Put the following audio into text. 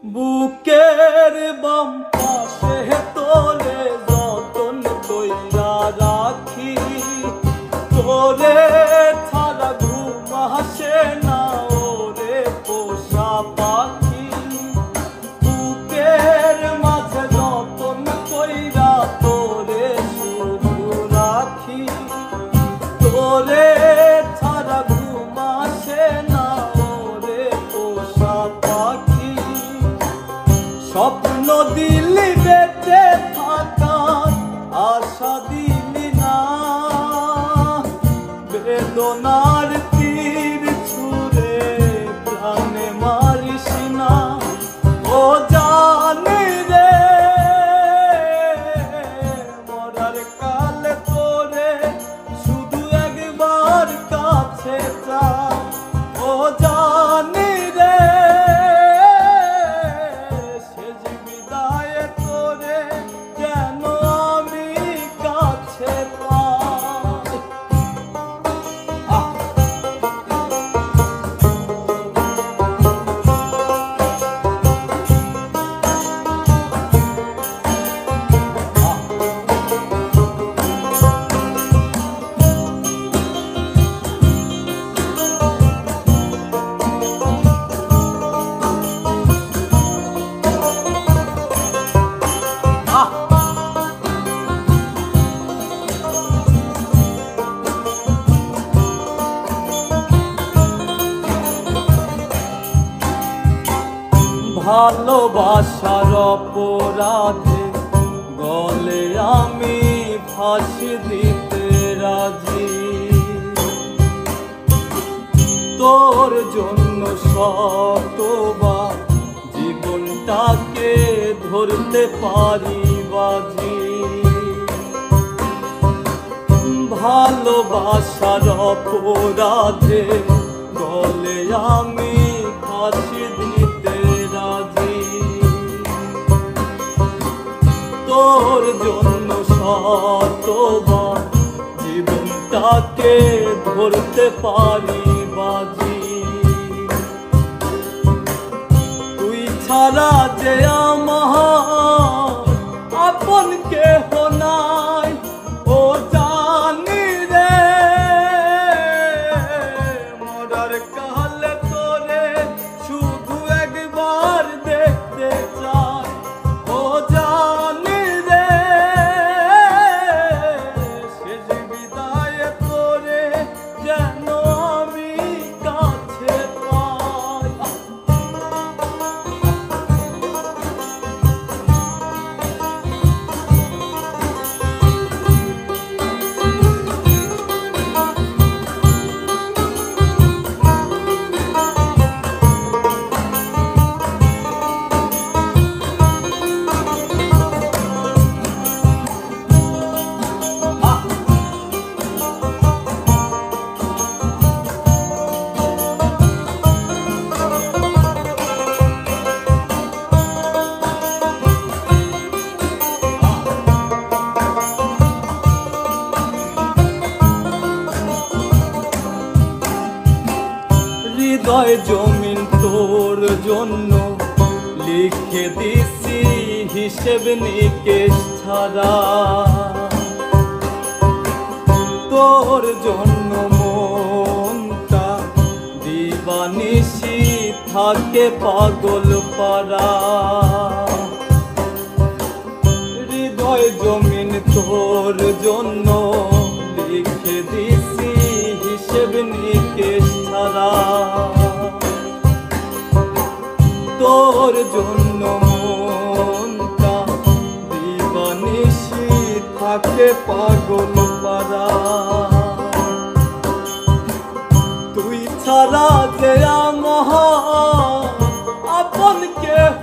বুকের বাম পাশে তোরে যতন কইরা রাখি, তোরে ছাড়া ঘুম আসে না ওরে পোষা পাখি। বুকের মাঝে যতন কইরা তোরে শুধু রাখি, তোরে ছাড়া ঘুম আসে না ওরে পোষা পাখি। স্বপ্ন দিলি বেঁচে থাকার আশা দিলি না, বেদনার তীর ছুঁড়ে প্রাণে মারিস না। ও জানি রে মরার কালে তোরে শুধু একবার কাছে চা। ও জানি রে ভালোবাসার অপরাধে গলে আমি ফাঁসি দিতে রাজি। তোর জন্য শতবার জীবনটাকে ধরতে পারি বাজি। ভালোবাসার অপরাধে গলে আমি ফাঁসি দিতে রাজি। তোর জন্য শতবার জীবনটাকে ধরতে পারি বাজি। তুই ছাড়া যে আমার আপন কেহ নাই, ও জানি রে মরার কালে তোরে শুধু একবার দেখতে চাই। ও জানি রে শেষ বিদায় তোরে যেন আমি কাছে পাই। হৃদয় জমিন তোর জন্য লিখে দিছি হিসেব নিকেশ ছাড়া। তোর জন্য মনটা দিবানিশি থাকে পাগল পারা। হৃদয় জমিন তোর জন্য লিখে দিছি হিসেব নিকেশ ছাড়া। তোর জন্য মনটা দিবানিশি থাকে পাগল পারা। তুই ছাড়া যে আমার আপন কেহ